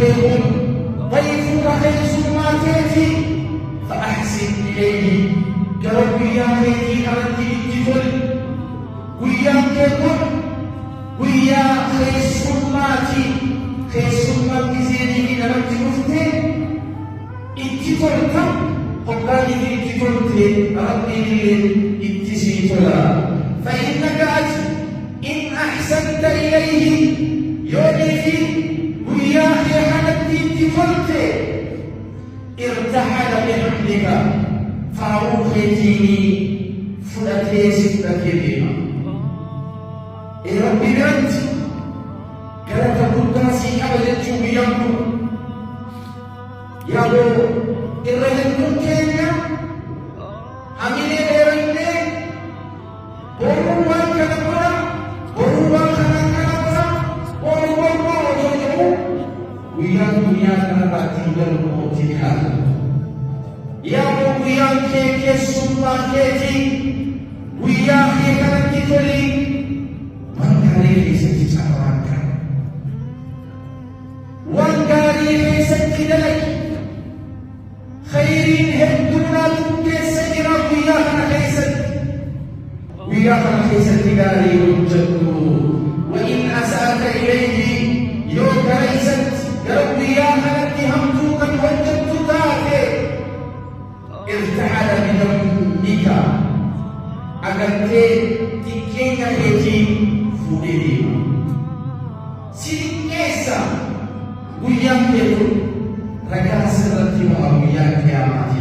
يكن ضيفك حيثما تأتي فأحسن إليه كربي يا خيتي أردت الجفل ويا كيكون ويا خيسماتي خيسمات بزيني من أردت مفتين الجفل كم قبلاني في الجفل أردني التسيطلا فإنك إن أحسنت إليه يونيتي ويا خيانتي الجفل ارتحل بحمدك فاروخيتيني فلتي ستك بما ربي بنت كانت قداسي أبدا شوبيانكم يا بو الرجل كينيا أميني بيرني بروان كنبرا بروان كنبرا بروان كنبرا ويا دنيا كنبرا تنجل موتها يا ويا كيك السلطان كيتي ويا خيكرا كيتولي من كاري ليست تسعرانك وان كاري ليست كدلك خيرين هدونا تبكي سجرا ويا خنا ليست كداري وجدته وإن أسأت إليه يوك ليست قالوا ويا خنا اتهمتك وجدت ذاك ارتحل بذنبك أغنت تكينا هيتي فودي سيكيسا ويام بيتو رجع سرتي وأبويا كياماتي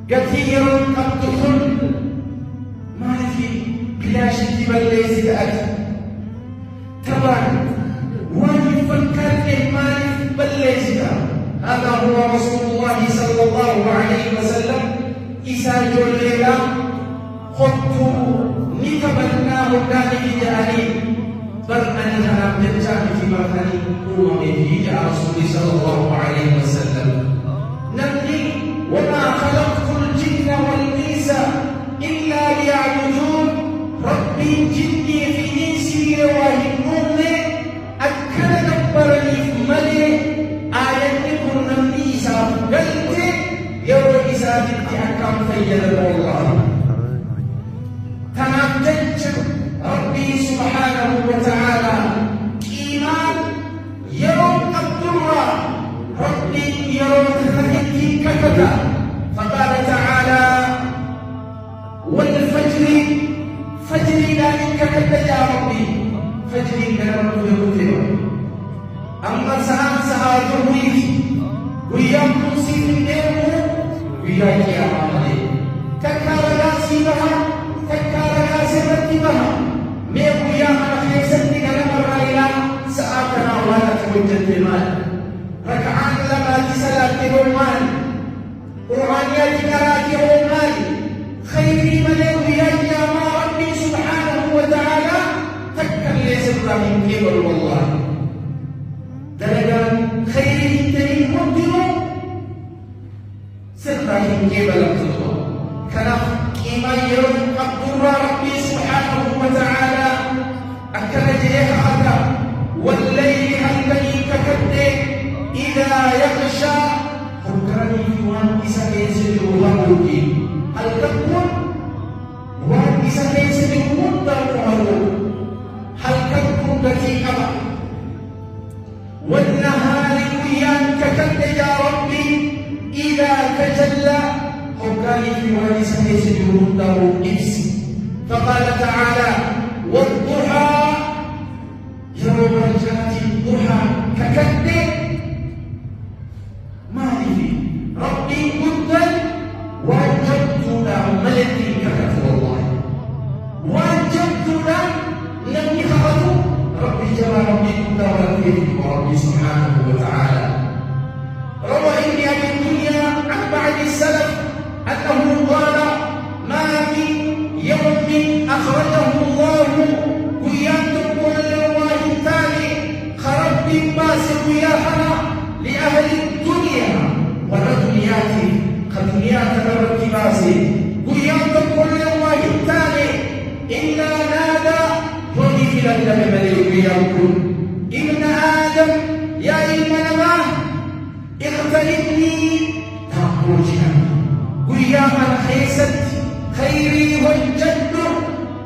كثير قد تدخل ما في بلا شك بليس أتى طبعا واجب فكرت ما بليس هذا هو رسول الله صلى الله عليه وسلم إذا جلل خط نتبناه كان في جهنم بل أنها تجعل في مكان أممه يا رسول صلى الله عليه وسلم نبني وما خلقت الجن والإنس إلا ليعبدون ربي جني في إنسي وهمون أكل دبرني ملي قلت يروي إسابتي أكام فيّل الله تنبتج ربي سبحانه وتعالى إيمان يوم الضرة ربي يوم تنهيك كفتا فقال تعالى والفجر فجر ذلك كفتا يا ربي فجر ذلك أما سهاد الريف ويام كنسي ديمو ويا كيامه تكارا سيبها مي ويا ما خيسن كلام رايلا ساعتنا ولا توجد المال ركعان لما صلاه الرومان قرانيا ذكرات الرومان خير من ويا كيامه ربي سبحانه وتعالى تكر ليس ابراهيم كبر والله درجان خير الدين مبدل سرهم جبل الخطوة كلام إيمان يوم قدر ربي سبحانه وتعالى أكل جيه هذا والليل الذي ككده إذا يغشى فكرني وان إسكيسي وغلوكي هل تكون وان إسكيسي وغلوكي هل تكون التي أبا والنهار ويان ككد يا ربي إذا تجلى حكاني في وانسة يسجرون دارو إبسي فقال تعالى والضحى يوم رجعت الضحى ككد ما لي ربي قدر وجدت له ملكي ككد والله وجدت له لم يخافوا ربي جل ربي قدر وربي سبحانه وتعالى روى ابن ابي الدنيا عن بعض السلف انه قال ما من يوم اخرجه الله ويانتم كل الله الثاني خرب باس وياحنا لاهل الدنيا والدنيات خدميات الارتباس ويانتم كل الله الثاني الا نادى ونفل الدم مليك يقول ابن ادم يا إيمانما اغتنمني تقوجها ويا من خيست خيري والجد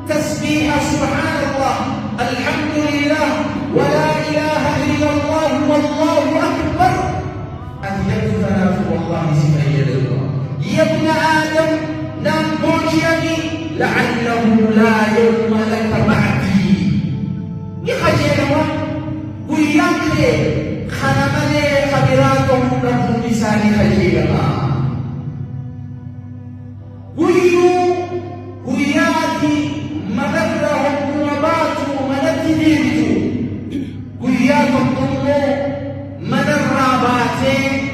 تسبيح سبحان الله الحمد لله ولا إله إلا الله والله أكبر أثبت ثلاث والله سبحان الله يا ابن آدم نام بوجيني لعله لا يوم لك بعدي يخجلوا وياك خنمني خبراتهم لكم لساني خجلوا وياتي مدرهم وباتوا مدتنيرتوا وياكم كله مدر باتين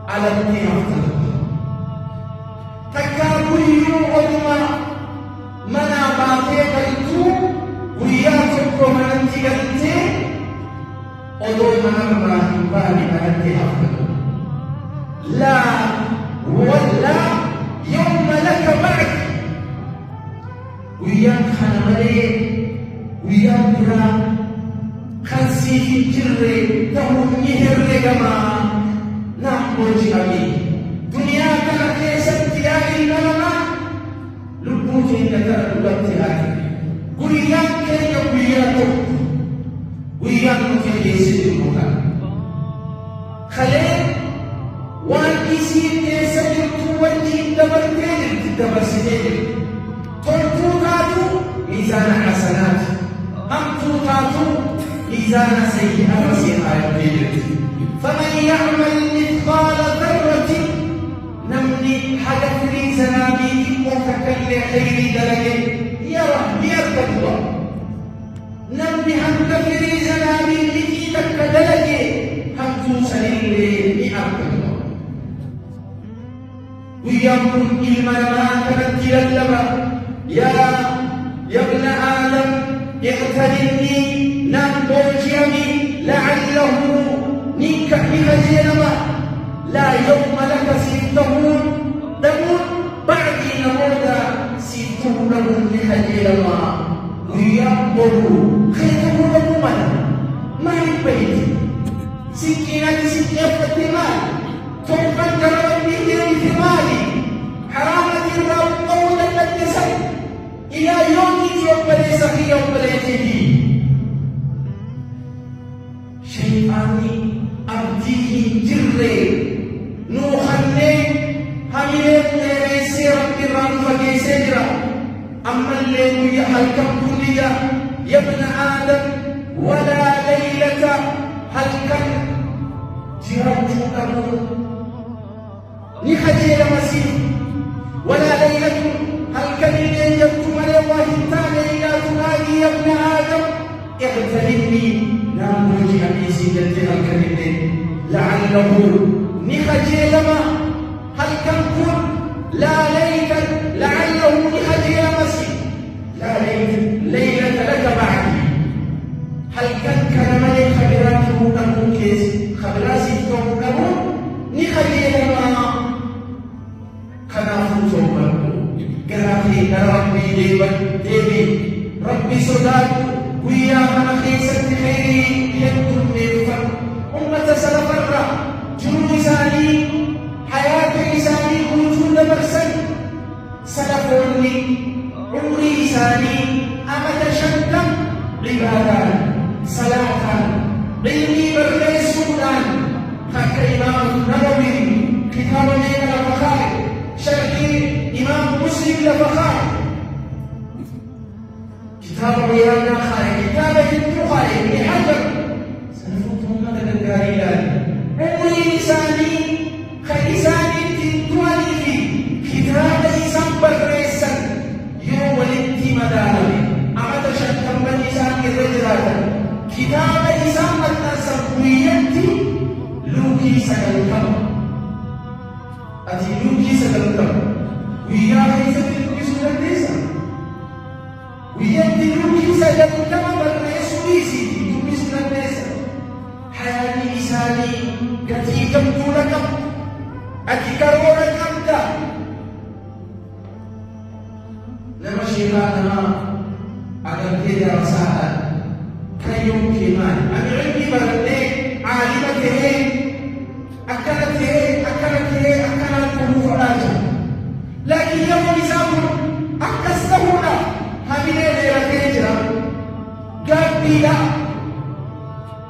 على الدين تكابويو ودما منا باتي قلتو وياكم كمانتي قلتي ودو منا باني مدتي أفضل لا ولا يوم لك بعد وياك خنمري وياك برا خنسي جري تهم يهر كما نحوج أبي دنيا كان ستيا إنما لبوت إنك لبتها وياك كي وياك كي يسير المكان خليل وان يسير يسير وجه دبرتين دبرتين تركوكاتو ميزان حسنات أمتوكاتو ميزان سيئات وسيئات فمن يعمل مثقال ذرة نمني حدث لي زنابي وفكر خير درجة يرى يركض الله نمني حدث لي زنابي لكي تكدلجة هم توصل لي أركض ويقول إيمانا تبدل اللبا يا ابن آدم اغتنمني نبوجيني لعله نيكا بخجينما لا يوم لك سيتهون دمون بعدي نمودا سيتهون بخجينما ويقول خيطه لكمنا ما يبيت سكينة سكينة الثمال توقن جرب به الثمال حرامة الرب قولا للجسد إلى يوم يوم سخي يوم ليته شيطاني أبديه جري نوخني هميت نيسي رب الرب فكيسجرا أما الليل يحلكم كليا يا ابن آدم ولا ليلة هلكم جربتكم نخجل مسيح ولا ليلة هل كان يجبتم الله تعالى إلى تنادي يا ابن آدم اغتنمني نام وجه أبي سيدتي هل كان لعله نخجل ما هل كان كن لا ليلة لعله نخجل مسيح لا ليلة لك بعدي هل كان ملي خبراته تكون كيس خبراسي تكون نخجل ما ربي ديبي ربي صداق ويا من خيست خيري يدكم ميفر أمة سلف الرا جنود إساني حياة إساني وجود برسل سلفوني عمري إساني أمد شدم عبادان صلاة علمي برغي سودان خاك إمام النووي كتاب من الفخار شرحي إمام مسلم لفخار كتاب رياض خارج كتاب البخاري ابن حجر سنفوتهم مثل الجاهلان عمري لساني خلساني تدواني في كتاب إسام بريسا يوم الانتمدار أمد شكم بنسان الرجرات كتاب إسام التسوية لوكي سكالكم أتي لوكي سكالكم ويا خيزة لوكي سكالكم ويدلوكي سكالكم بالرسوليسي لوكي سكالكم حياتي إساني كتيكم دولكم أتي كروركم دا لما شيطاننا أقل كده رسالة كيوم كمان أنا عندي بردك لا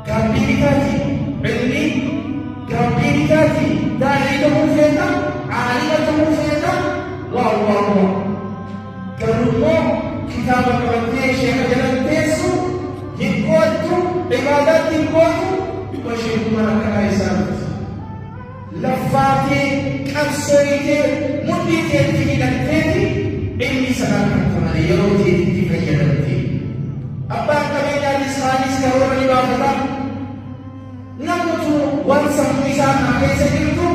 كابيتاتي علمي كابيتاتي داعيته فينا عالمته فينا والله كرمو كتاب قرأتي شيخ جلنتيسو يقوتو عبادات يقوتو وشيخ مانا كايسان لفاتي كبسويتي مدتي تجدتي علمي سنة كنتنا يروتي تفيدتي أبا كمينا لسانيس كهورا لبافتا نمتو وانسان ميسان عكيسا جلتو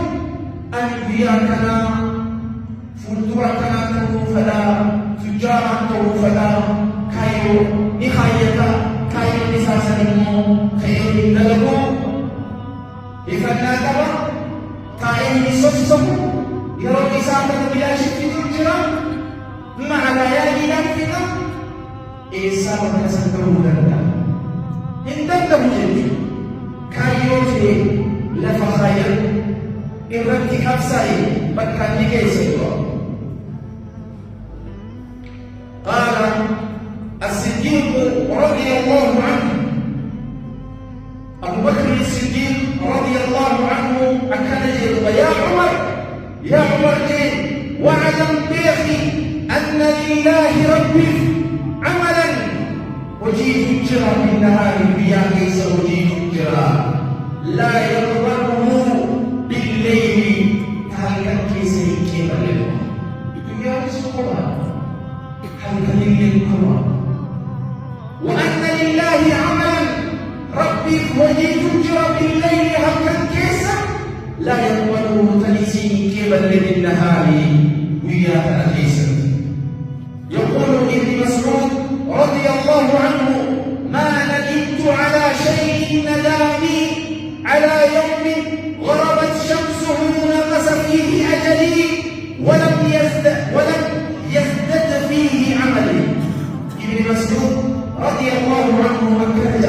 أنبياء كنا فندورا كنا تروفدا تجارا تروفدا كايو نخايتا كايو نساسا نمو كايو ندلقو إفنا تبا كايو نسوسسو يرو نساتا بلا شكي تجرا مع ليالي نفنا إيسا وكسنتو لنا هندن لبجنتي كايو في لفخايا irratti qabsaa'e bakka inni keessa jiru. قال الصديق رضي الله عنه أبو بكر الصديق رضي الله عنه أكد يا عمر واعلم بأخي أن لله ربي عملا وجيت الجرى بالنهار بيا ليس وجيت الجرى لا يقبله بالليل هل كيس كيما لله يا رسول هل كلمة وأن لله عملا ربي وجيت الجرى بالليل هل كيس لا يقبله تنسي كيما للنهار ويا تنسي. يقول ابن مسعود رضي الله عنه ما ندمت على شيء ندامي على يوم غربت شمسه نقص فيه أجلي ولم يزدد فيه عملي. ابن مسعود رضي الله عنه أكد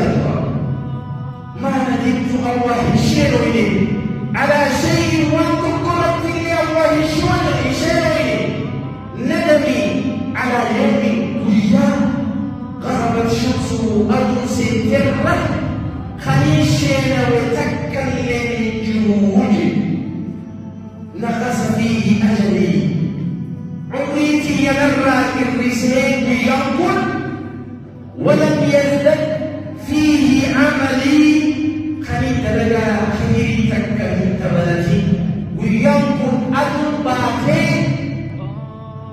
ما ندمت الله الشير إليه على شيء وانتقرت لي الله الشير إليه ندمي على يوم وياه غربت شمسه أرض سنترة خليشنا وتكلم الجنود نقص فيه أجلي عمريتي يمر الرسالة ينقل ولم يزدد فيه عملي خليت لنا خيري تكلم تبلتي وينقل أدو باكين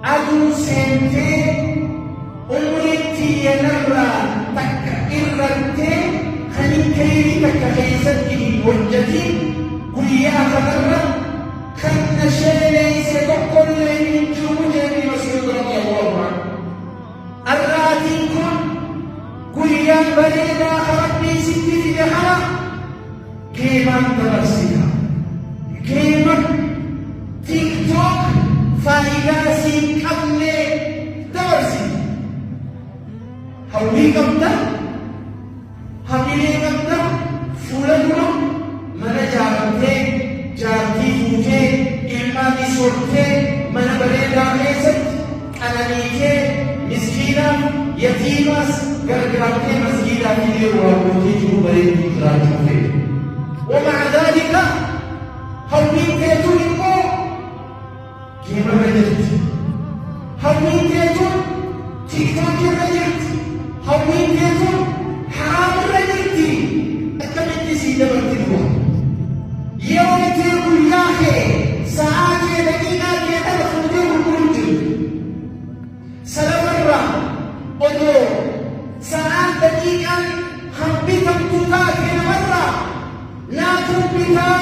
أدو سنتين عمريتي يمر تكلم خلي كيري تكهيزتي وجتي كليا خطرة خلنا شيء ليس تقل من جوج ابن مسعود رضي الله عنه الراتيكم كليا بلينا خرجني ستي في جهة كيما تبرسيها كيما تيك توك فايداسي قبل تبرسي هولي قبل hamilee qabda fuula dura mana jaaramtee jaartii fuutee ilmaanii sortee mana bareedaa keessatti qananiitee miskiinaaf yatiimaas gargaartee masjiidaa fi yeroo hawwatee jiru bareedduu jiraachuu feete. ومع ذلك هويتيتون إمو كيما رجلت هويتيتون تيك توك رجلت هويتيتون حرام رجلتي أكمل تسيدة برتدوها يوم تقول يا أخي ساعات دقيقة كده بخدوه الكل سلام الرا أدو ساعات دقيقة خبيتم تطاق في مرة لا تنبتا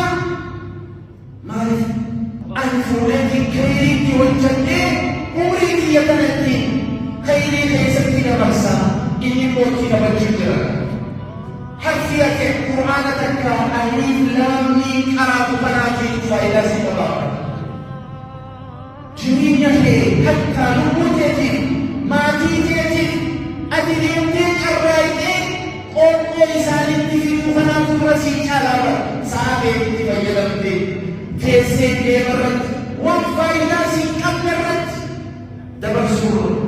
مالك أنفرات كيريتي والجنة أريد يتنتي خيري ليستين برسا إني موتي بجدرا حفيك قرآنتك أليف لامي قرأت بناتي فإذا سيطبع جميل يحي حتى نبوتيتي ما تيتيتي أدريمتي الرأيتي قومي لسالتي في مخنات الرسيج على سابقتي فيلمتي كيسين ليبرت وفايدا سيكبرت دبر سرور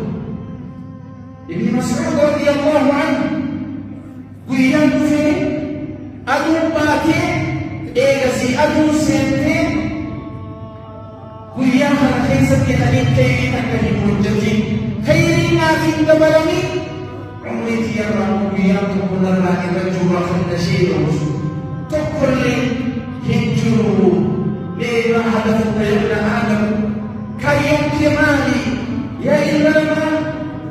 ابن مسعود رضي الله عنه guyyaan dhufee aduun baatee eegasii aduun seentee guyyaa kana keessatti jedhanii khayrii akka hin hojjetin khayrii naatiin dabalanii umriitii irraa guyyaa tokko narraa irrachuu kan dashee ta'us tokkollee hin jiru. لما حدث يا ابن آدم كي يمكنني يا إمام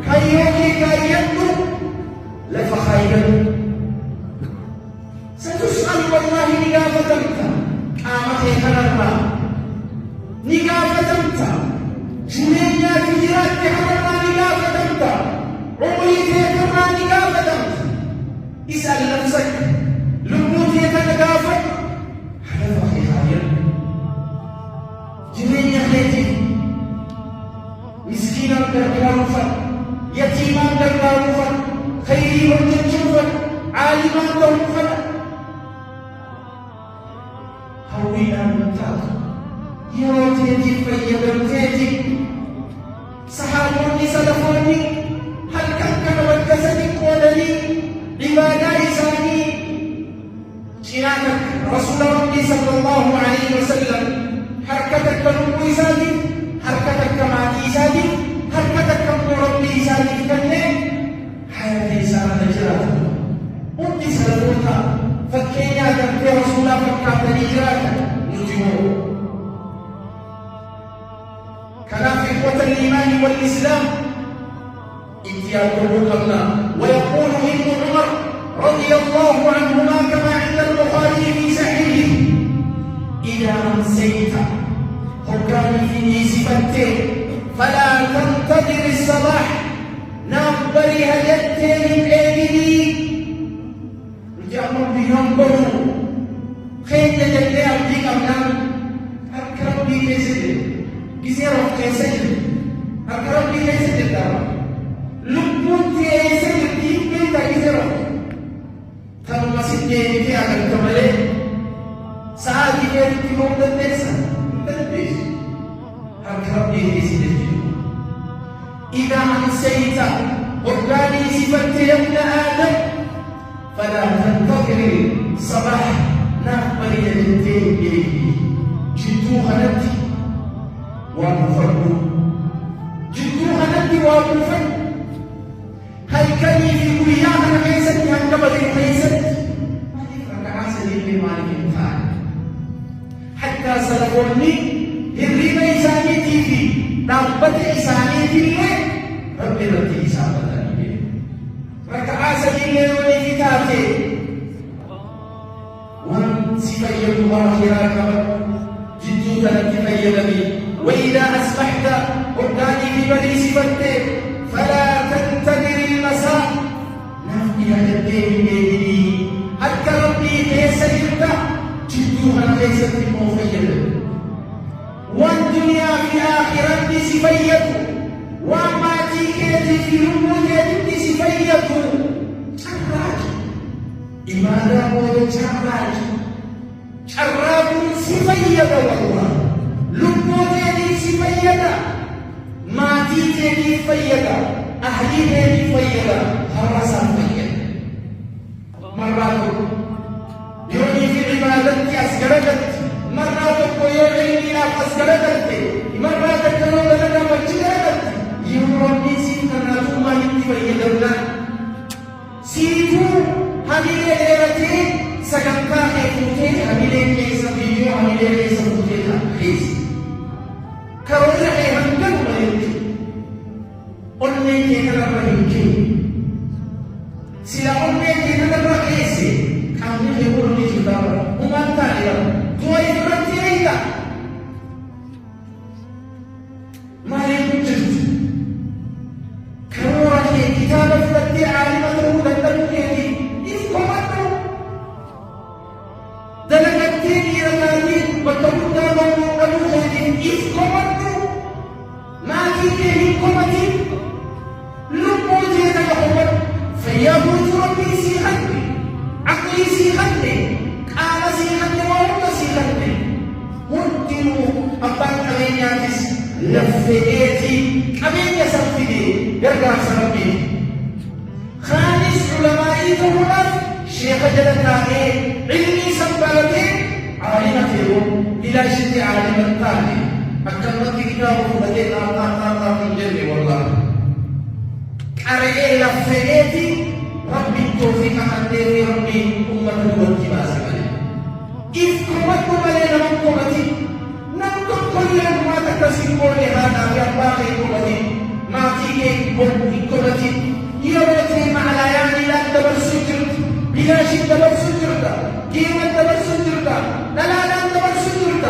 كي يمكن لفخيرا ستسأل والله نقافة أنت قامت يتنرى نقافة أنت جنيا تجرات تحرى نقافة أنت عمري تحرى نقافة أنت اسأل نفسك لموت يتنقافة هذا فخيرا جنيا خيتي مسكينا درباروفا يتيما درباروفا خيري وجنجوفا عالما دوفا هوينا منتاق يروتيتي فيبرتيتي صحابوني سلفوني هل كان والجسد قولني عبادة إساني جناتك رسول ربي صلى الله عليه وسلم حركتك كنمو إساني حركتك كماتي إساني حركتك كنمو ربي إساني كنه حياتي إسانة نجراتا أمتي سلطوتا فكينيا كنتي رسولا فكاتا نجراتا نجمو كلام في قوة الإيمان والإسلام إتياء قلوبنا ويقول ابن عمر رضي الله عنهما كما عند البخاري في صحيحه إذا أمسيت حكامي في نسبته فلا تنتظر الصباح نقبري هجتين بأيدي رجعهم بينبروا خير تجلي عبدك أمنام أكرم بي كيسد كيسيرو كيسد أكرم بي كيسد الدارة لبون كيسد كيف بيتا كيسيرو تنو مسيد كيسد أكرم كمالي ساعة كيسد كيسد النسا تنبيش أكرم بي كيسد إذا أمسيت قرباني صفت يا ابن آدم فلا تنتظر صباح نقبل يجدين إليه جدوها نبتي ومفرد جدوها نبتي ومفرد هل كان في وياها الحيسة عن قبل الحيسة ما يفرق عسل بمالك الفعل حتى سلفوني الربا إسانيتي في نقبت إسانيتي لي ربي ربي إسانة لي ركعا سبيل ولكتابتي وانسفيت آخرا جدودا تفيد بي وإذا أصبحت قداني في بني صفتي فلا تنتظر المساء نفي يدين بيدي حتى ربي كيس جدا جدوها ليست المفيدة والدنيا في آخرة صفيت وما تيكيت في رموزة صفيت شراج إمانا مولو شراج شراب صفيت والله لموزة صفيت ما تيكيت صفيت أهلي صفيت هرسا صفيت مرات يوني في عبادتي أسكرتك مرات يوني أسكرتك مرات كانوا لنا وجدتك يوروني سيدنا ثم يتفيدنا سيدو هميلة إيرتي سكنتا إيفوتي هميلة كيسا فيديو هميلة كيسا فوتي خيس كرونا إيهنجل مريكي أني كيكنا مريكي سلا أني كيكنا مريكي كامل يقولني كتابا ومان تاليا توي فرنتي أيضا ما يمكن كتابة فتي عالمة لتنكيني إفكمتو دلقتيني رتانين وتبدا ومؤلوخين إفكمتو ما كيكي إفكمتي لبوتي خامس علمائي تقولت شيخ جلتاني علمي سبالتي عالمته إلى شد عالم الثاني أكملت كتابه بديت أطاطا من جل والله أرئي لفئتي ربي التوفيق حديثي ربي أمة والتباس عليه إذ كمتكم علينا من قمتي نمتم كل ما تكسبون لهذا في أطباق قمتي ما تيجي قمتي يومتي مع ليالي لا تبر سجرت بلا شد تبر سجرت كيما تبر سجرت لا تبر سجرت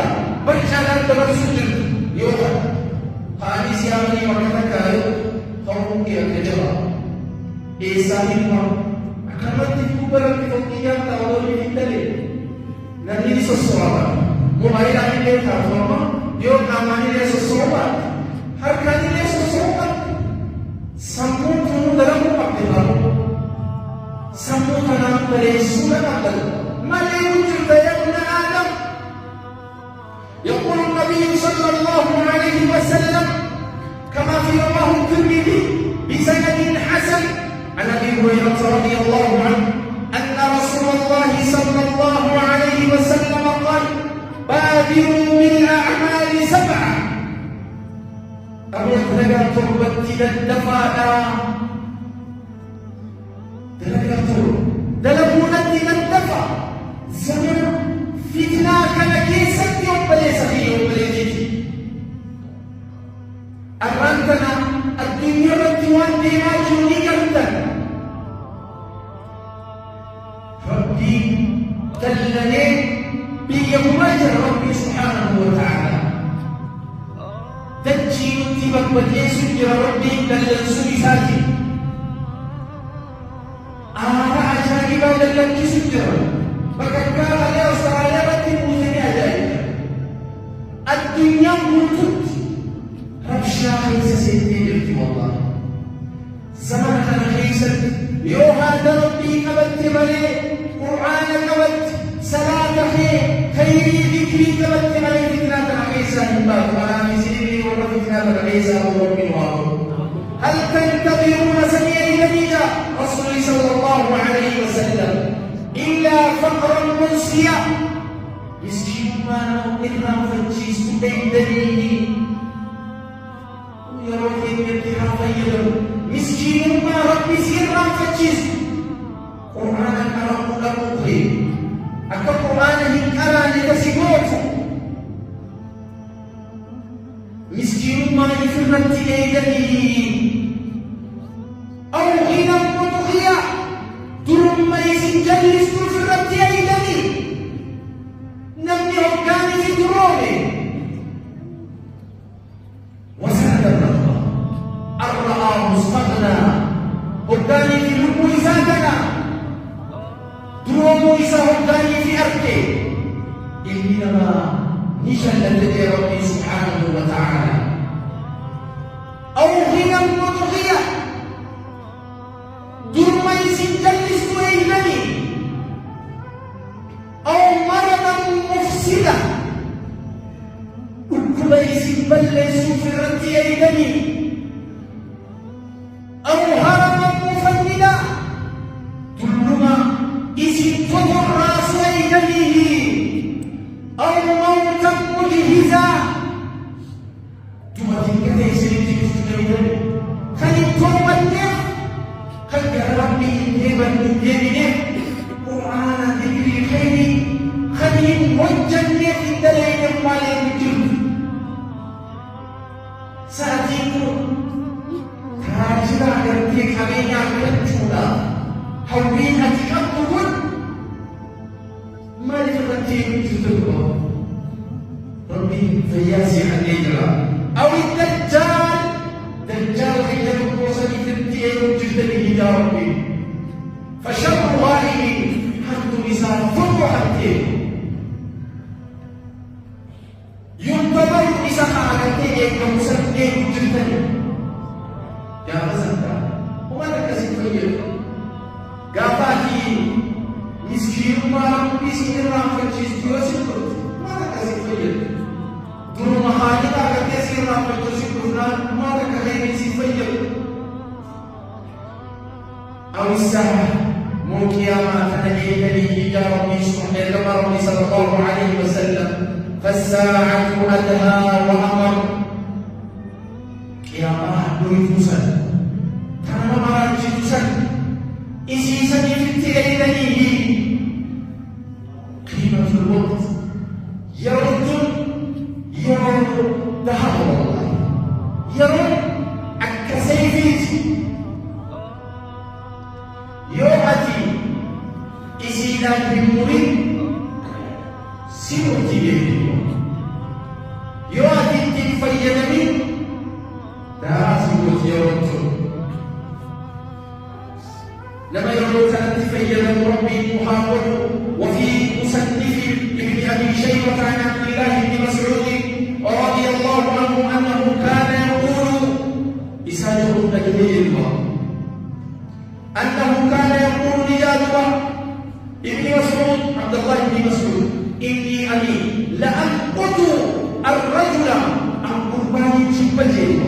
برشا لا تبر سجرت يوم قالي سيامي وقتك قوم يتجرى إيسانيما أكملت كبرا بفوقيا تولي في الدليل نبي سسوابا موبايل أني تفهمه يوم ناماني سسوابا هركاني سسوابا سمو تنو دلم أبدالله سمو تنام تليسون أبدالله ما ليوجد يا ابن آدم يقول النبي صلى الله عليه وسلم كما في رواه الترمذي بسند حسن عن ابي هريره رضي الله عنه ان رسول الله صلى الله عليه وسلم قال بادروا بالاعمال سبعه أقول تلقى تربتي للدفاع تلقى دلبونتي للدفاع زمن فتنة كنكيسة يوم بليسة يوم بليسة أرانتنا الدنيا رتوان ديما جوني كرتن ربي دلني بيومجر ربي سبحانه وتعالى تجين تبك بليسو يا ربي دلن سبساتي آراء عجائبا دلن كسجر بككار عليه وصالة بطي موزني عجائب الدنيا مرتد ربشا خيسة سيدي جلتي والله زمن كان خيسة يو هذا ربي كبت ملي قرآن كبت صلاة خيري ذكري كبت ملي فتنة خيسة هبات ولا مسيري ولا فتنة خيسة ورب الواقع هل تنتظرون سميع جديدا رسول صلى الله عليه وسلم إلا فقرا منسيا مسكين ما نقدر نفتش تبين يروحين يتها طيبا مسكين ما ربي سيرا فتشيز قرآن كرم لقوه أكا قرآن هنكرا لتسيبوت مسكين ما يفرت إيدني أو غنى مطغية درم ما يسنجلس تفرت إيدني نمني حكامي في درومي مستغنى هداني في لبو إساتنا درومو إسا هداني في أركي إنما نشأ الذي ربي سبحانه وتعالى أو غنى مطغية درما يسجلس وإيماني أو مرضا مفسدا كل يسبلس في الرتي إيماني أو هرما مفندا كلما إسنتظ الرأس إليه أو موتا مجهزا تمتين كده يسرين تكتبين خليتهم النف خلق ربي إنهبا إنهبين قرآن ذكري خيري خليم والجنة الدلين مالين الجنة سأتيكم تاجنا يرتي كمية كتولا حوين أتحققون ما لفتين تتبقى ربي فياسي حديجرا أو الدجال دجال غير القوصة تنتين جدني يا ربي فشر غائب حتى مثال فرق حتى ينتظر إساء حالتين كمسكين جدني يا رزقنا وما تكسب فيه قافاتي مسكين ما مسكين رافع جيستيو سكوت ما تكسب فيه دون محالي كثير رافع جيستيو ما تكسب فيه أو الساعة مو قيامة تنجيك لي يا ربي سبحانه ربي صلى الله عليه وسلم فالساعة أدهى وأمر قيامة دوي فوسن تنمى مراجع فوسن إسيسا يفتغي لنيه قيمة الوقت يرد ذهب والله يرد الكسيفيت يومتي إسيلا بمورين سيوتي بيه يواتي تنفيد من دا سيوتي يرد لما يرد تنفيد ربي محاول وفي مصنف ابن أبي شيبة عن عبد الله بن مسعود رضي الله عنه أنه كان يقول إساجه النجمي الله أنه كان يقول لجابر ابن مسعود عبد الله بن مسعود إني أبي لأنقض الرجل عن قربان جبته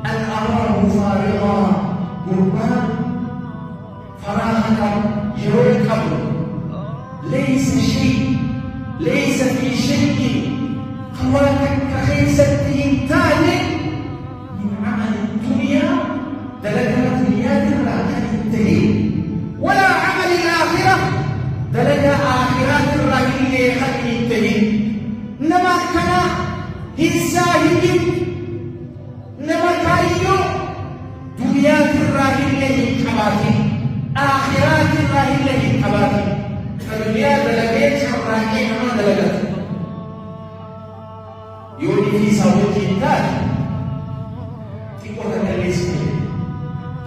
أن أراه فارغا قربان فراغا يركب ليس في شيء قواتك كخيستهم تالي من عمل الدنيا دلقنا دنيا الراحة التهي ولا عمل الآخرة دلقنا آخرات الراحة التهي نما كان هنساهد نما كايو دنيا الراحة الكباتي آخرات الراحة الكباتي فالدنيا دلقيت الراحة ما دلقت يوني في سوق الدار تقول لك ليش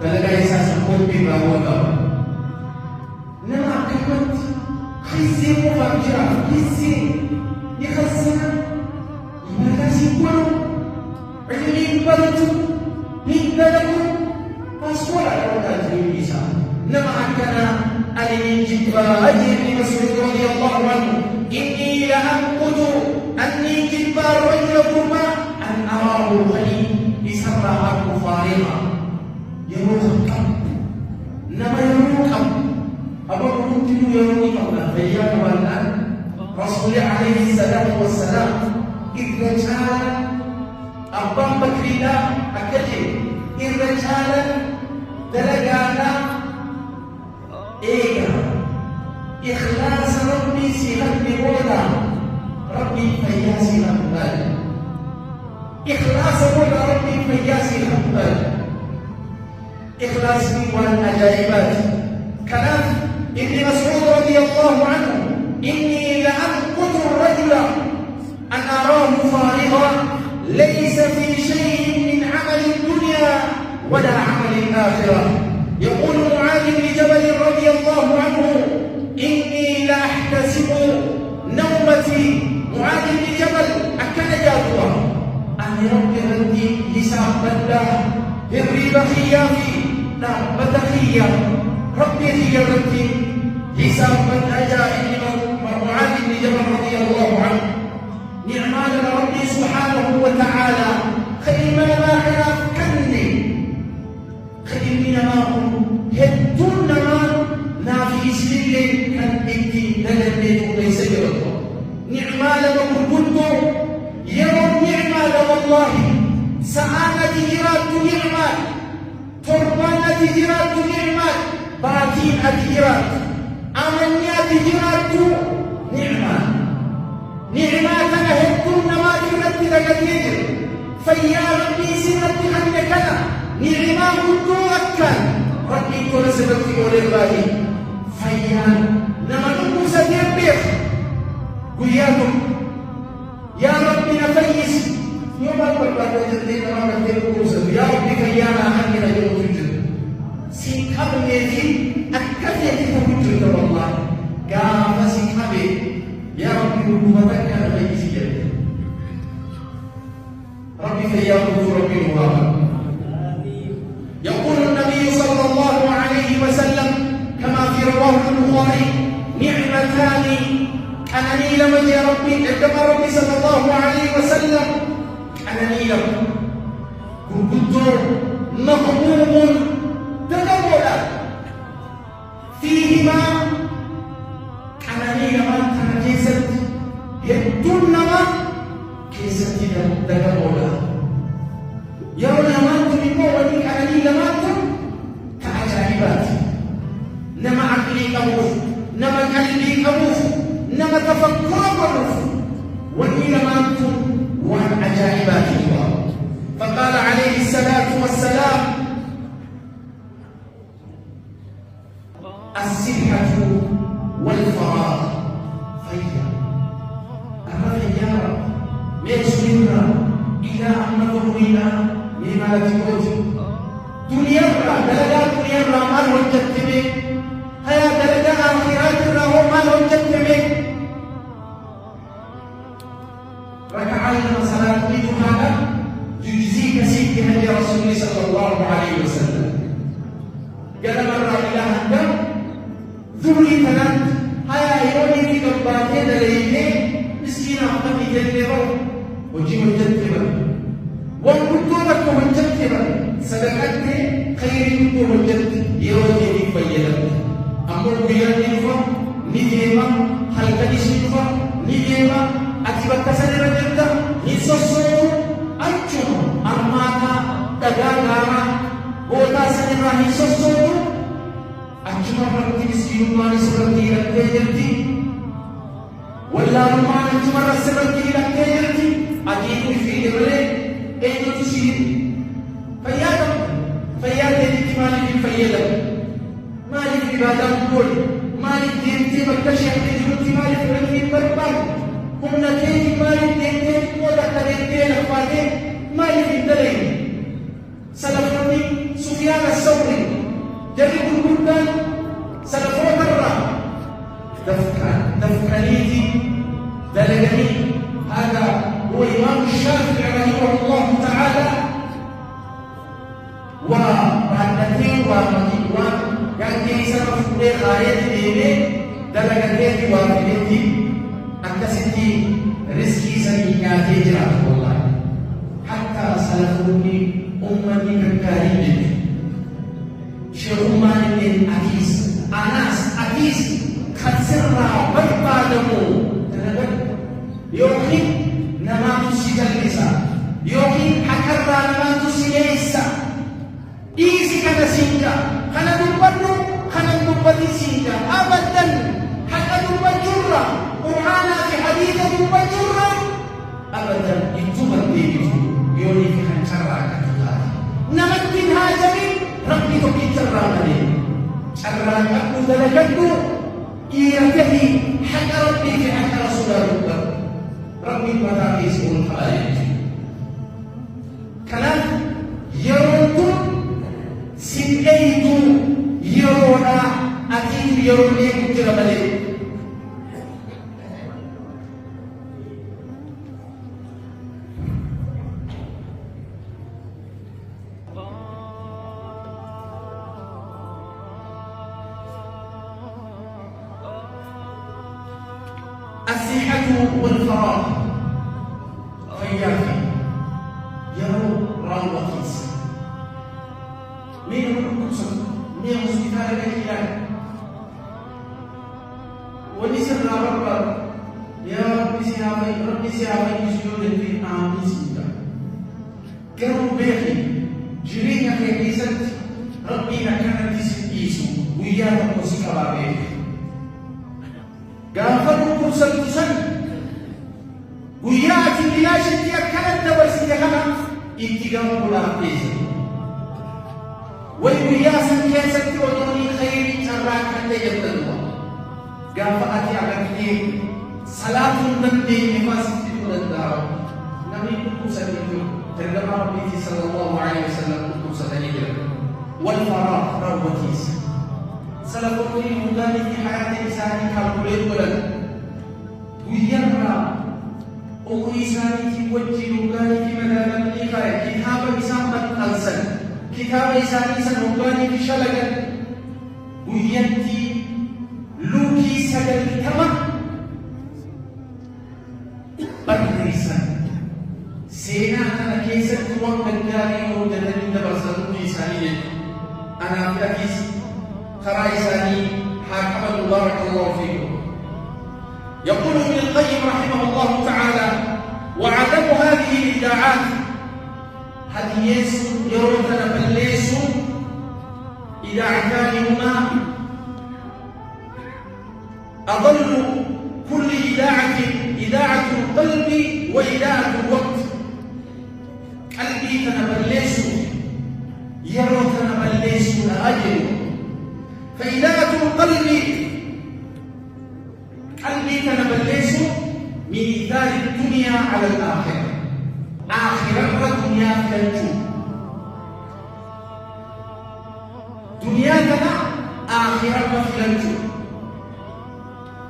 فلقى إساس قلب بما هو دار نما كنت خزي مفجرة خزي يخزنا يبقى سيكون علمين بلتو من بلتو أسوأ الأولاد في إساس نما كان أن جبا أجل مسعود رضي الله عنه إني لأنقض أني جبا رجلكما أن أراه غني بسرعة فارغة يروحكم نما يروحكم أبو كنتم يروحكم فيا والآن رسول عليه الصلاة والسلام إذ رجال أبان بكرنا أكتب إذ رجال دلقانا إخلاص ربي سيغن بولا ربي فياسي لنبال إخلاص بولا ربي فياسي لنبال إخلاص بولا الأجائبات كلام ابن مسعود رضي الله عنه إني لأنقض الرجل أن أراه فارغا ليس في شيء من عمل الدنيا ولا عمل الآخرة يقول معاذ بن جبل رضي الله عنه إني لأحتسب نومتي معاذ بن جبل أكد جابوا أن ربي ردي حساب الله الريب خيافي نعبت خيام ربي هي ردي حساب أجائب معاذ بن جبل رضي الله عنه نعمان ربي سبحانه وتعالى خيما ما خلاف كني خيمنا ما هم هدون ما نافي سليل كان إنتي نلبيت ليس يرضى نعمان وكنت يوم نعمان والله سعادة جرات نعمان تربانة جرات نعمان باتين جرات أمنيات جرات نعمان نعماتنا هدون ما جرات لقدير فيا ربي سنة حنكنا نعماه الدوكا ربي كل سببتي ولله فيان نما نقوس دير قيادم يا ربي نفيس يوم أقول بعد جديد نما نقوس يا ربي فيانا حقنا يوم تجد سيكاب نيجي أكثر تفوجد والله قام سيكاب يا ربي ربوتك نفيس ربي فياكم ربي مبارك يقول النبي صلى الله عليه وسلم كما في رواه البخاري نعمتان أنني لم يا ربي عندما ربي صلى الله عليه وسلم أنني لم كنت مغموم تدولا أبوه نما قلبي أبوه نما تفكر أبوه وإلى ما أنتم وعن عجائبات الله. فقال عليه الصلاة والسلام: الصحة والفراغ خير. الرجال يجمعنا إلى أن نظر إلى مما تقول دنيا دلجات دنيا مال وجدتمك هيا دلجات آخرات الرهو مال وجدتمك ركعان صلاة هذا يجزيك سيدي هدي رسول الله صلى الله عليه وسلم. قال مرة إلى هذا ذوري ثلاث هيا يوني في قباتي دليلين مسكين أعطني جلبه وجي مجدبا وانكتورك مجدبا صدقتني خير كنت مجدب يوجي فيلا أمر بيان نفا نجيما حلقة نشنفا نجيما أكبر كسر رجلتا نسوسو أجو أرماتا تغاغارا بوتا سنرا نسوسو أجو مرمتي مسكين ماني سرطي رجلتي والله ما نجمر السبب كذا كيرتي أجيب في دبلة أيضا تشير فيادم الاحتمال بالفيادم مالك عبادة كل مالك دينتي مكتشف تجربتي مالك رجلي بربان هم نتيجة مالك دينتي ولا كدينتي لفاتي مالك الدليل سلفني سفيان الثوري جريب البلدان سلفوه مرة دفكانيتي دلجني. هذا هو إمام الشافعي رحمه الله تعالى ومعنتين ومعنتين yang kisah mafudeh ayat ini dalagatnya diwakiliti akasiti rizki sakinya hijrah Allah hatta salafuni ummati kekarim syuman min hadis Anas hadis katsirra berbadamu dalagat yohi nama tusikan bisa yohi hakarra nama tusiyesa isi kana singa kana dubbanu kana dubbati singa abadan hatta dubbajurra qur'ana fi haditha dubbajurra abadan itu berbeda yoni fi hancara kata namakin hajami rabbi to kitarra mali charra aku dalakatu iyatahi hatta rabbi fi hatta rasulullah rabbi madaki sul khalaiq kalam yarudun sinaitu yona atin yorone kutirabale الصحة والفراغ خيافي يرو راوتيس مين القدس مين hospital الهلال ونسأل رب يا ربي سيابي سجود في آمين سيدا كانوا بيخي جرينا في كيسات ربي نكنا تسيسو ويانا موسيقى بابيخ قافلوا كرسل وياتي بلا شيء كانت تبرسي كما اتقام ملاقيه وياسا كيسا تودوني خير شراك حتى يبتلوا قافأتي على كثير صلاة النبي نفاسي تقول الدار نبي كتوسا تقول ترجمة ربي صلى الله عليه وسلم كتوسا تقول والفراغ روتيس سلفوني مداني في حياة إنساني كالبوليد ولد ويرى أغريساني في وجه مداني في مدى الإخاية كتاب إسامة الألسن كتاب إساني سنوغاني في شلقا وينتي لوكي سجل كما أغريسان سينا أنا كيسا توان مداني ومداني دبرسان إساني أنا أفتكيس خرائساني حاكم بارك الله فيكم. يقول ابن القيم رحمه الله تعالى وعدم هذه الإبداعات هذه يسو يروتنا بالليسو إذا اعتانهما أضل كل إذاعة القلب وإذاعة الوقت. قلبي تنبلسوا يرو تنبلسوا لأجل فإذاعة القلب قلبي تنبلسوا ميزان الدنيا على الآخرة. آخرة الدنيا فلنجو دنيا تنا آخرة فلنجو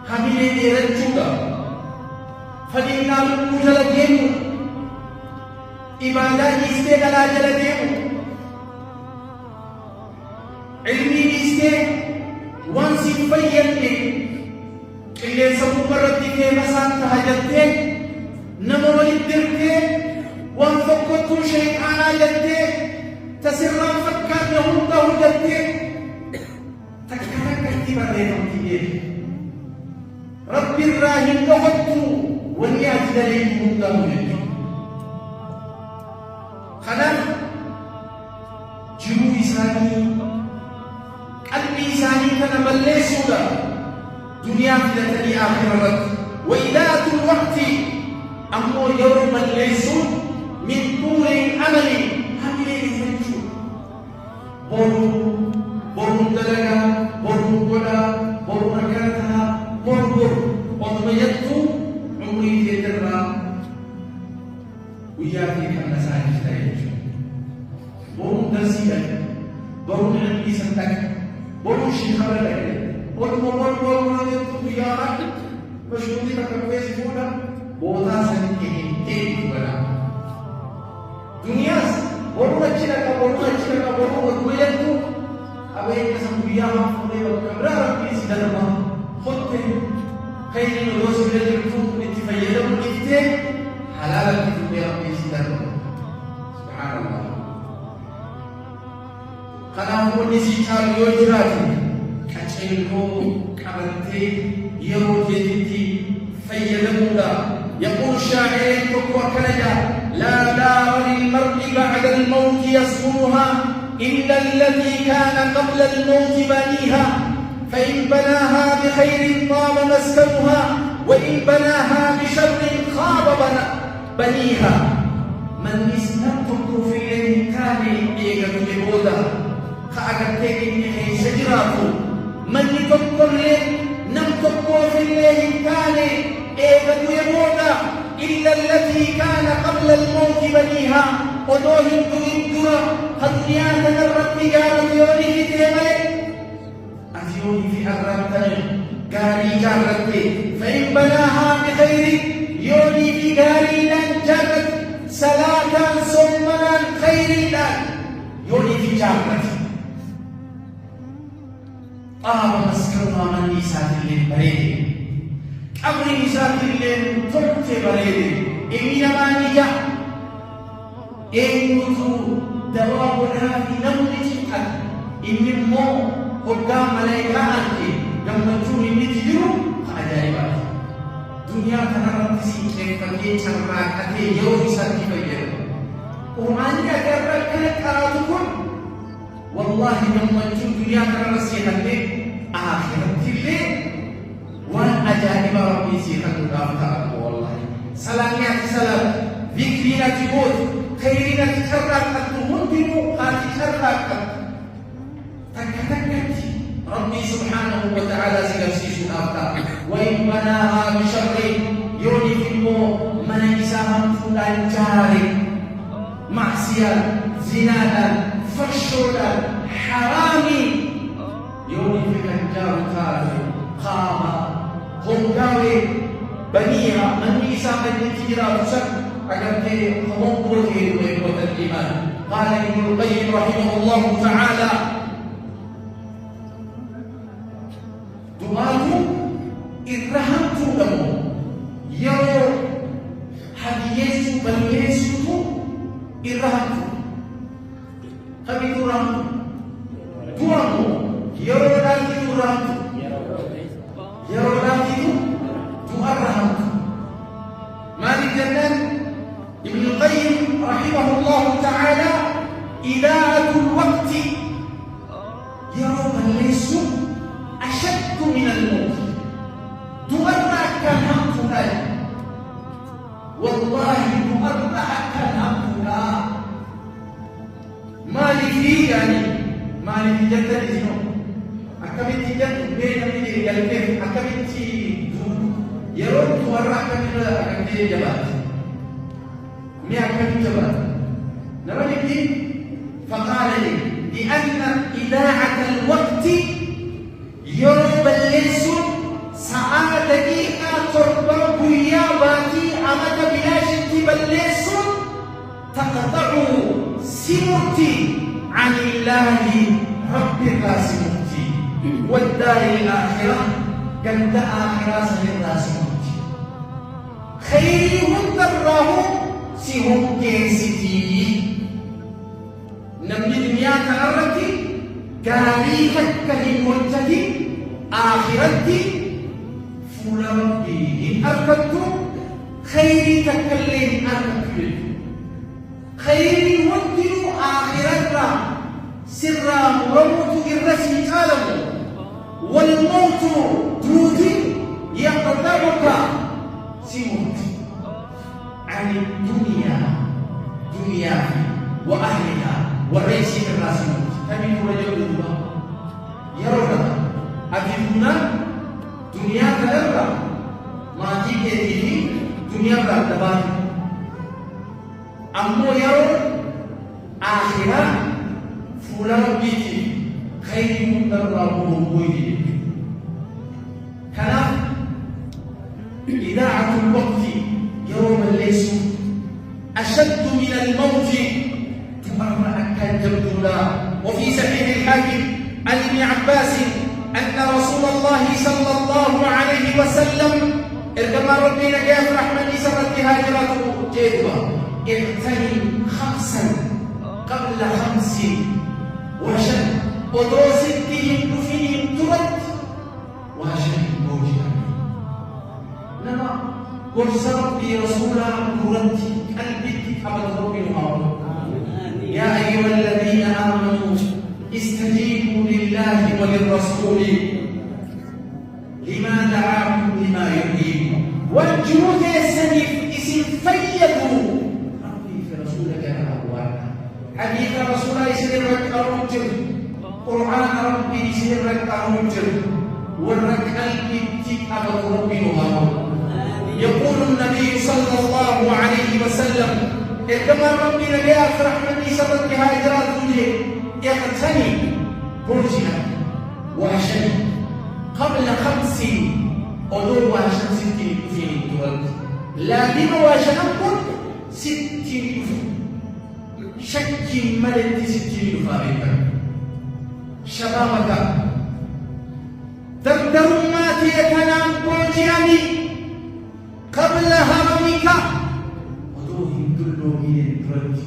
همين يرجودا فدينا لمجل ديمو إبادة استغلا جل ديمو علمي استغ وانسي فيّني اللي سبو مرد کے مسان تحجدتے نمو الدرتے وانفقتو شيطانا جدتے تسران فكر نهودا جدتے تكتنا كتبا رينم تيجي رب الراهن نغطو وليأجد ليه هودا جدتے خلال جمو إساني قلب إساني كان ملسودا دنيا في آخرة وإذاعة الوقت أمر يوم ليس من طول الأمل هم يزنجو برو دلنا برو قدا برو نكرتها برو وضميتو عمري تدرى وياكي كان ساعد تايج برو درسيا برو علمي سنتك برو شيخة لك والمرور يا مشهودي تكويس فونا بوتا سنكين بنا دنيا ورنا كنا ورولتو أبي كسبويا فونا وكبرا ربي سيدنا خدت خير الروس بالجرفو نتفيدا ونكتة حلالا كتبويا ربي سيدنا سبحان الله كلام ونسي شال يوجراتي يقول الشاعر وكنجا لا دار للمرء بعد الموت يسكنها إلا التي كان قبل الموت بنيها فإن بناها بخير طاب مسكنها وإن بناها بشر خاب بنيها من يسنبتك في الإنكار إيجاد لبودا خأكتك إنه شجراته من يتذكر نم تذكر في الله كان إيجاد يموت إلا التي كان قبل الموت بنيها ودوه الدنيا خطيئة تجرد تجارة يوني في تيمي أتيوني في أغربتني قاري جارتي فإن بناها بخير يوني في قاري لن جرد صلاة سمنا خير لن يوني في جارتي مسكرنا من نسات اللين بريد أمر نسات اللين تلت بريد إمينا ما نجا إنتو دوابنا في نملتك إمي مو قدام ملايكا أنت نمتوني نتجرو فأجائبات دنيا تنرد سيكي فكي شرماكتي يوم ساتي بيّر ومعني أكبر كانت أرادكم والله نمتون دنيا تنرد سيكي آخرت الليل وأن أجانب ربي سيكون دافتا والله سلاميات سلام ذكرنا تبوت خيرنا تكرر تمنتم خاتي تكرر تكتكت ربي سبحانه وتعالى سيكون دافتا وإن بناها بشر يوني فيمو من يساهم فلان جاري معصية زنادا فشودا حرامي يوني في كنجار كافر قام قمداوي بنيها من يساق النتيجة تسك أجل كي خمقره ويقوة الإيمان قال ابن القيم رحمه الله تعالى دعاته إرهمت له يرو حديث بليسه إرهمت خبيث رحمه دعاته يرو لكن رحمته يرو لكن رحمته مالك جنان ابن القيم رحمه الله تعالى إذاعة الوقت يرو من ليس أشد من الموت تاي والله تؤرح كالأمنا مالي في يعني مالي في جنة إسنو أكمل جنة بين من يلقف أكمل يرون تورع كمل أكمل جبات مي أكمل جبات نرى فقال لي لأن إذاعة الوقت يوم الليل ساعة دقيقة تربط بياباتي أمد بلاش تبلس تقطع سمتي عن الله رب سمتي والدار الآخرة كانت آخرة سمتي خيرهم ضرهم سهم كيستي نمني دنيا كأرتي كاريخك كهن وجهتي آخرتي فلاني إن أركضت خيري تكلم أركض خيري ودي آخرتنا سرا وموت الرسم عالم والموت توتي يقطعك سموت عن الدنيا دنيا وأهلها وليس الرسم تبين رجل الله يرون أبينا دنيا كذا ما تيجي دنيا كذا أمو يرون آخرة فلان بيتي خير مدربهم بويدي كلام إذاعة الوقت يوم الليل أشد من الموت تمرأ كالجبدولا وفي صحيح الحاكم عن ابن عباس أن رسول الله صلى الله عليه وسلم ارجما ربنا جاء رحمة سرت هاجرته جدوى اغتنم 5 قبل 5 وشن ودوستهم فيهم ترد وشن موجها لما قرص ربي رسولا قرنتي قلبك أبد ربي المعروف يا أيها الذين آمنوا استجيبوا لله وللرسول لما دعاكم لما يحييكم والجنود اسم فيدوا ربي في رسولك يا أبوانا حديث رسول الله سرك أرجل قرآن ربي سرك أرجل ورك قلبك أبد ربي المعروف يقول النبي صلى الله عليه وسلم كما ربنا جاء في رحمته سبت هاجرات يغتني برجها وعشان قبل 5 أدور وعشان 60 في الدول لكن وعشان أقول 60 شك ملت 60 فارقة شبابك تقدر ما تيتنام برجياني قبل هرمك ودوهم كلهم يدرج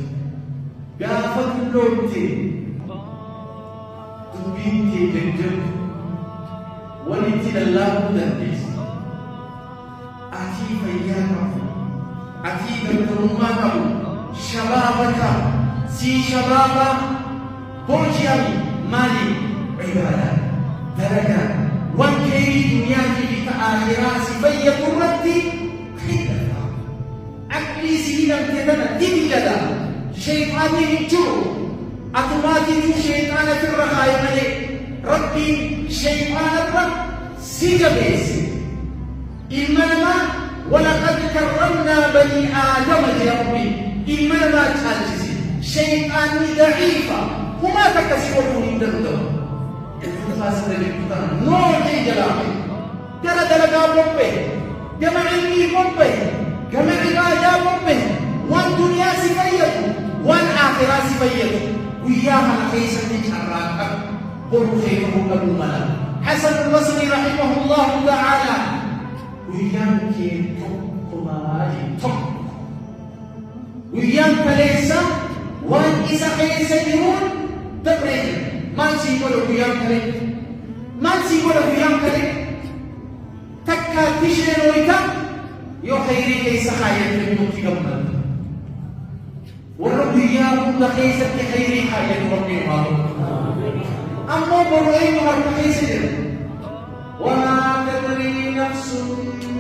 قافت اللوتي تبينتي جنجب ولتنا الله مدرس أتي فياكم أتي دكترماتكم شبابك سي شبابا برجياني مالي عبادة درجة وانكي دنياك بتآخرات سفية الرد خلفا أكلي سيدنا كذا دي لدى شيطاني الجو أتماتي شيطان في الرخاء ملك ربي شيطان الرب سيجبيس إنما ولقد كرمنا بني آدم يا ربي إنما تالجزي شيطان ضعيفة وما تكسبون من دردو الفاسد للكتان نور دي جلابي جرى دلقا بوبي جمع علمي بوبي جمع عبادة بوبي وان دنيا سفيته وان آخرة سفيته وياها لخيسة تجهراك قل خيره أبو ملا حسن البصري رحمه الله تعالى ويام كي تقماجي تق ويام كليسة وان إذا خيسة يرون تقريبا ما نسيبه له ويام كلي ما نسيبه له ويام كلي تكا تشير ويتا يو خيري كيسة خاية من نوتي قبل ورب ويام كيسة خيري خاية ربي الله أما بروين مرة كيسة وما تدري نفس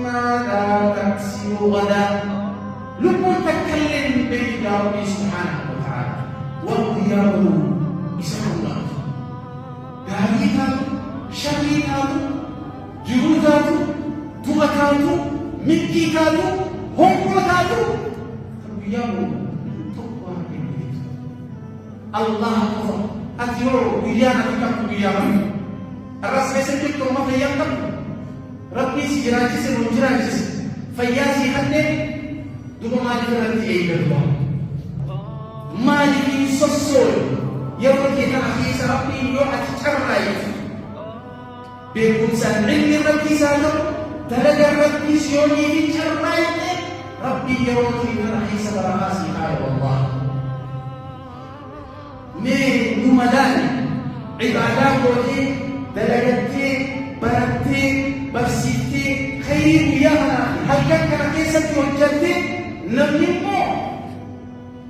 ماذا تكسب غدا لما تكلم بين ربي سبحانه وتعالى والقيام بسم الله داريتاتو شريتاتو جهوداتو تغتاتو مكيكاتو هنقوتاتو القيام تقوى بالبيت الله أكبر أتيرو قيانا تكتب قياما الرسول سنتك ما في يمكن ربي سجراجس ونجراجس فياسي حتى دوما مالك ربي أيضا مالك سوسول يوم كنا أخيس ربي يوعد ترى بيكون سنعلم ربي سالو تلقى ربي سيوني ترى ربي يوم كنا أخيس براسي قال والله من نمدان عبادات وجه دلقتي برتي برسيتي خير ويانا هل كان كيسة وجدتي نمنمو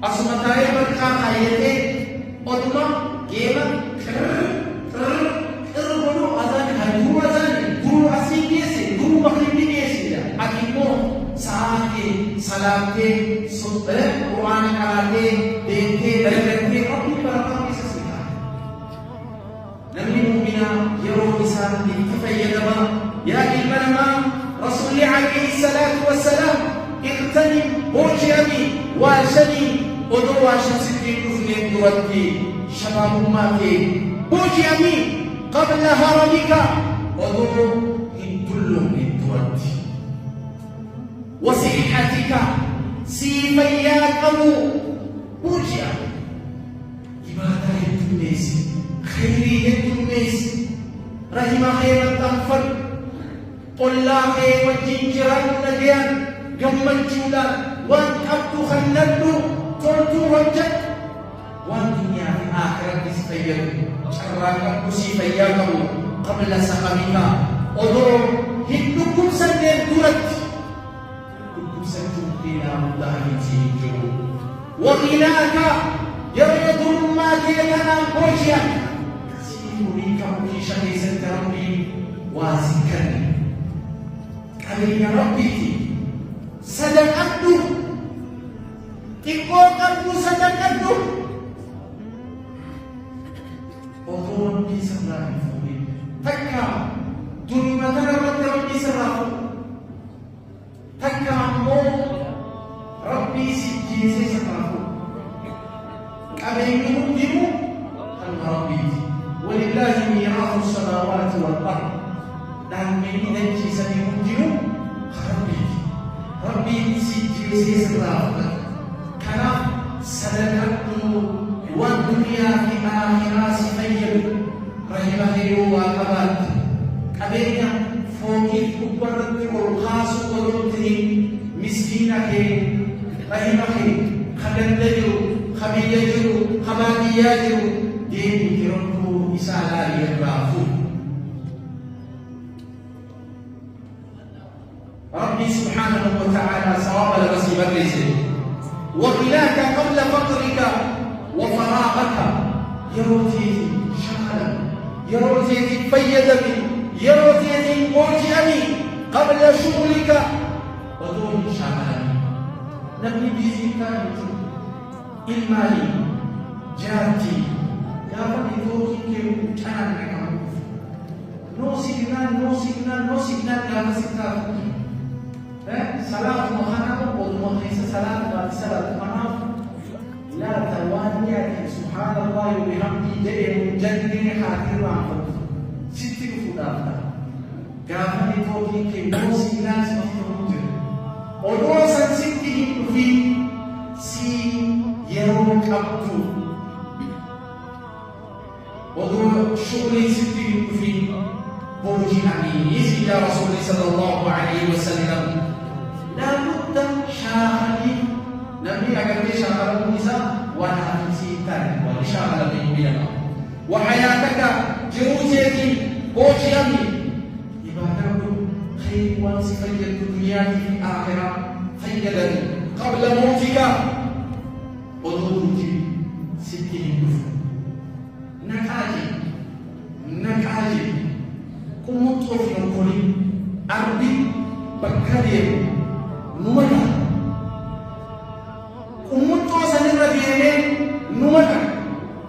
أصمتاي بركا خيرتي أدوما كيما بولو أذان هدو أذان دو أسي كيسي دو مخلبي كيسي أكيمو ساكي سلامتي سلطة قرآن كاراتي دينتي دلقتي ربي بركا نبي مؤمنا يرو إسان يتفيدما يا إلمنا رسول عليه الصلاة والسلام اغتنم بوجيامي واشني ودوا شمسكي كفلين دوتي شباب ماتي بوجيامي قبل هرمك ودوا هندلهم دوتي وصحتك سيفياك بوجيامي إبادة التنسي خيرية الناس رحم خير التنفر قل لا خير والجنجران النجيان قم الجولا وان أبدو خلدو ترتو وجد وان دنيا في آخرة تستير شراك أبسي فياكم قبل سقمك أدور هدوكم سنين درد هدوكم سنين دينا مدهن سيجو وغناك يريد ما كيتنا بوشيا سيريكا بوشيشا ليست ربي واسكني علينا ربي صدقته تقوى صدقته وطول ربي سبحانه وتعالى تكا دنيا مدرمة ربي سبحانه تكا مو ربي سجيسي سبحانه أبين يمدنه ربي ولله ميراث السماوات والأرض dan ini kisah dimuncul Rabbi sisi selamat karena sadaqatu wa dunia fi akhirah sayyid rahimahu wa kabat kabenya foki kubarati wal khas wal miskina ke rahimahu khadandaju khabiyaju khabadiyaju din kirunku isala yabafu ربي سبحانه وتعالى صواب لنصيب الرزق وغناك قبل فقرك وفراغك يروتيتي شغلا يروتيتي فيدني يروتيتي مرجعني قبل شغلك ودون شغلني نبني بزكاة المالي جارتي يا ربي توكي كم كان نو سيجنال يا مسكتات صلاة مخانة ومخيسة صلاة بعد صلاة مخانة لا تواني سبحان الله وبحمده جئ مجنن حاضر عفو ستي فدافتا قافني توكي كي موسي ناس مفتوح ودوسا ستي في سي يروم كبتو ودو شغلي ستي في بوجي أمين يزيد رسول صلى الله عليه وسلم لا بد شاهدي نبي أكبر شاهد النساء ونحفظي تاني ونشاهد المؤمنين وحياتك جروزيك بوشيامي إبادة خير وصفية الدنيا في الآخرة خيرا قبل موتك وضوءك ستين كفر نكاجي كم مطرف يقولي أربي بكريم نمنا أمتو سنرى ديالين نمنا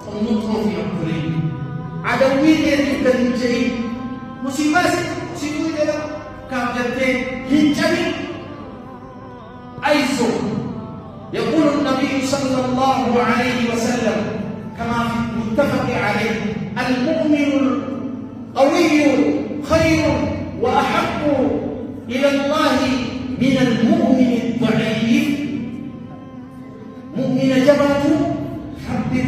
أمتو في أقولي عدوين يتبدل جاي مصيبات سيدو جدا كابجتين هنجمي أيزو يقول النبي صلى الله عليه وسلم كما في المتفق عليه المؤمن القوي خير وأحب إلى الله من المؤمن الضعيف مؤمن جبرته ربي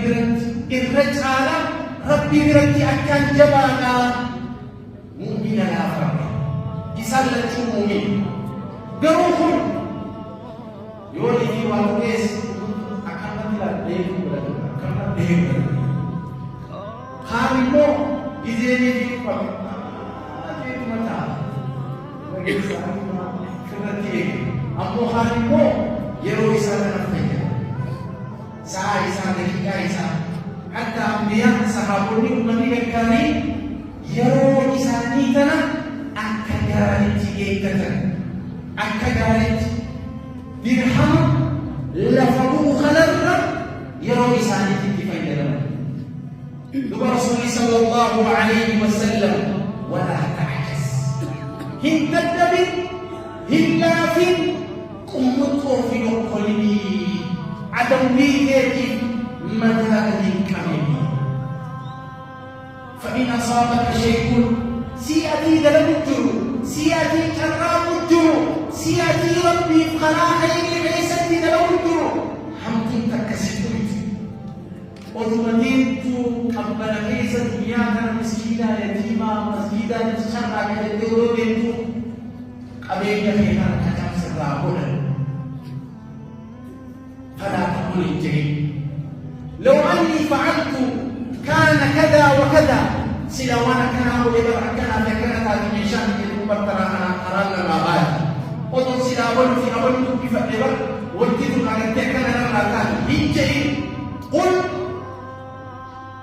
برد الرجال ربي برد أكان جبانا مؤمن لا فرق يسالة مؤمن بروح يولي في والويس أكان لا دين أكان دين خامو إذن في فرق Ammo harimo yeroo isaa kana fayyada sa'a isaa daqiiqaa isaa hatta ambiyaan sahaabonni uummanni gaggaariin yeroo isaanii kana akka gaariitti eeggatan akka gaariitti dirhama lafa bu'u kanarra yeroo isaaniitti itti fayyadaman duba rasuuli sallallahu alayhi wa sallam walaa ta'jas hin daddabin hin laafin قمتوا في نقلني عدويتي متى كمني فإن أصابك شيء سيأتي ذلك الجر سيأتي كرام الجر سيأتي ربي فخلاحي لعيسى ذلك الجر حمد تكسبت وذمدينت قبل عيسى الدنيا كان مسجدا يتيما مسجدا نشرع كالدور بنت قبيل فيها كتاب سرابنا فلا تقول الجريم لو أني فعلت كان كذا وكذا سلا وانا كان أقول إذا كان فكرت هذه من شأن الأمر ترى أنا أرانا ما بعد وضع سلا أول في أول كيف أقول والكذب على التكن أنا لا كان الجريم قل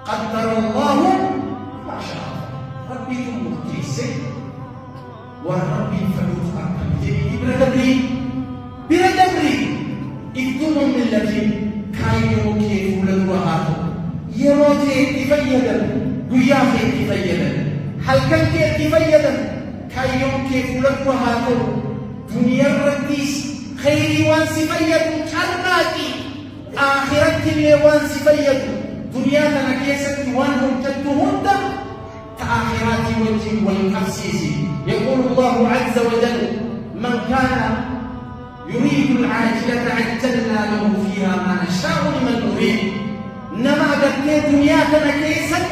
قدر الله ما شاء ربي تمكي السيد وربي فلوت أكبر جريم بلا دبري إكتم من الذي كاينو كيف لدوهاتو يروتي اتفيدا قيافي اتفيدا هل كان اتفيدا كاينو كيف لدوهاتو دنيا الرديس خيري وان سفيد كالناكي آخرتي لي وان سفيد دنيا تنكيست وان هم تدهند كآخراتي وجه والقفسيسي يقول الله عز وجل من كان يريد العاجلة عجلنا له فيها ما نشاء لمن نريد نما قد دنيانا كيست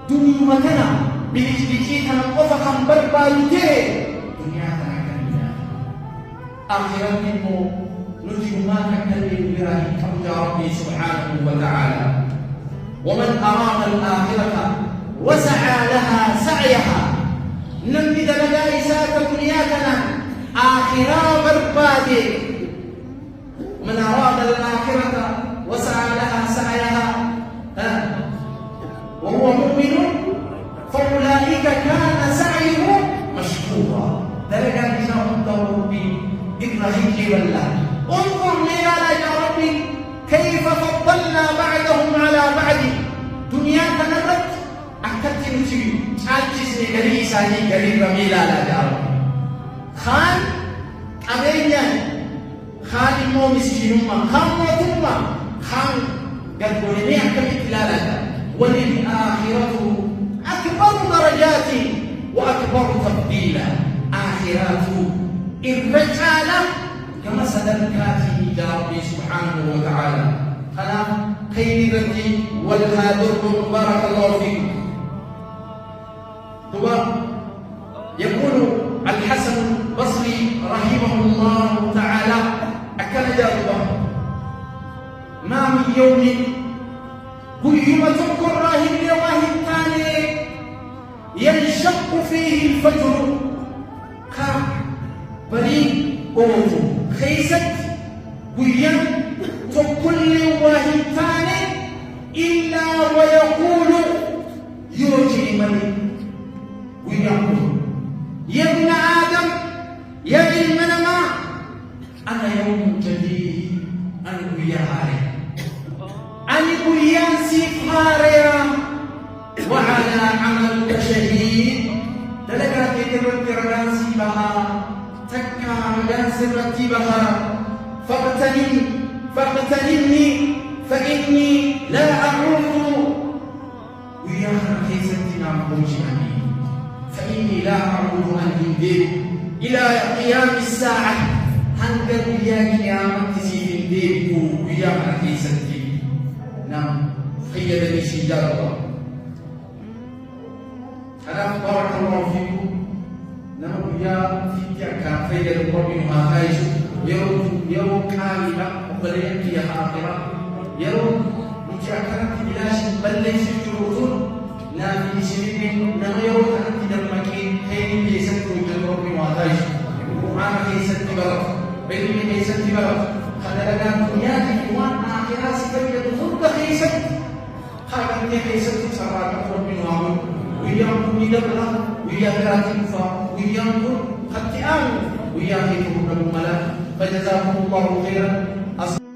دنيا مكنا بلجلجيتنا قفقا بربالتي دنيانا كنيا آخرا منه نجم ما كنبه لله يا ربي سبحانه وتعالى ومن أراد الآخرة وسعى لها سعيها نمد لنا إساءة دنيانا آخرة بربادي من أراد الآخرة وسعى لها سعيها وهو مؤمن فأولئك كان سعيه مشكورا درجة جزاهم ربي إبراهيم والله انظر لنا يا ربي كيف فضلنا بعدهم على بعد دنيا تنرت أكدت نجي أجلسني قريب ساني قريب رميلا لا يا ربي خان أبينيا خان مو مسكينما خان موتما خان قد قولني أكمل لا وللآخرة أكبر درجات وأكبر تفضيلا آخرات الرجالة كما سدركاته إلى ربي سبحانه وتعالى أنا خير ذاتي والهادركم بارك الله فيكم يقول الحسن البصري رحمه الله تعالى أكل جاربه ما من يوم قيمة كراهن لواهن الثاني ينشق فيه الفجر بريء أوتو خيست قيم كل واهن ثاني إلا ويقول يوجي من ويقول يا ابن آدم يا علم نما أنا يوم جديد أنا يا علي أنا بيان سيفاريا وعلى عملك شهيد دلقات يتبت رغانسي بها تكا رغانسي رتبها فاغتنمني فإني لا أعود ويا حيثتنا موجعني فإني لا أعود عن دين إلى قيام الساعة هنقر ويا قيامة تسير دين ويا حيثتي نعم خيّلني شجار الله أنا بارك الله فيكم نعم ويا فيك خيّل الله منها خايش يوم كاملة وبلين فيها آخرة يوم مجاكرة بلاش بل ليس جروطون لا في شريك نغيرون أنت دمكين خير ليست وجد ربي وعطايش وقرآن ليست بلد علم ليست بلد خلال دنياك إيمان آخرة سبيل تخرج خيست خاكم خيست سرعة ربي وعمل ويامكم يدبلا ويامراتكم فا ويامكم خطئان ويامكم رب الملا فجزاكم الله خيرا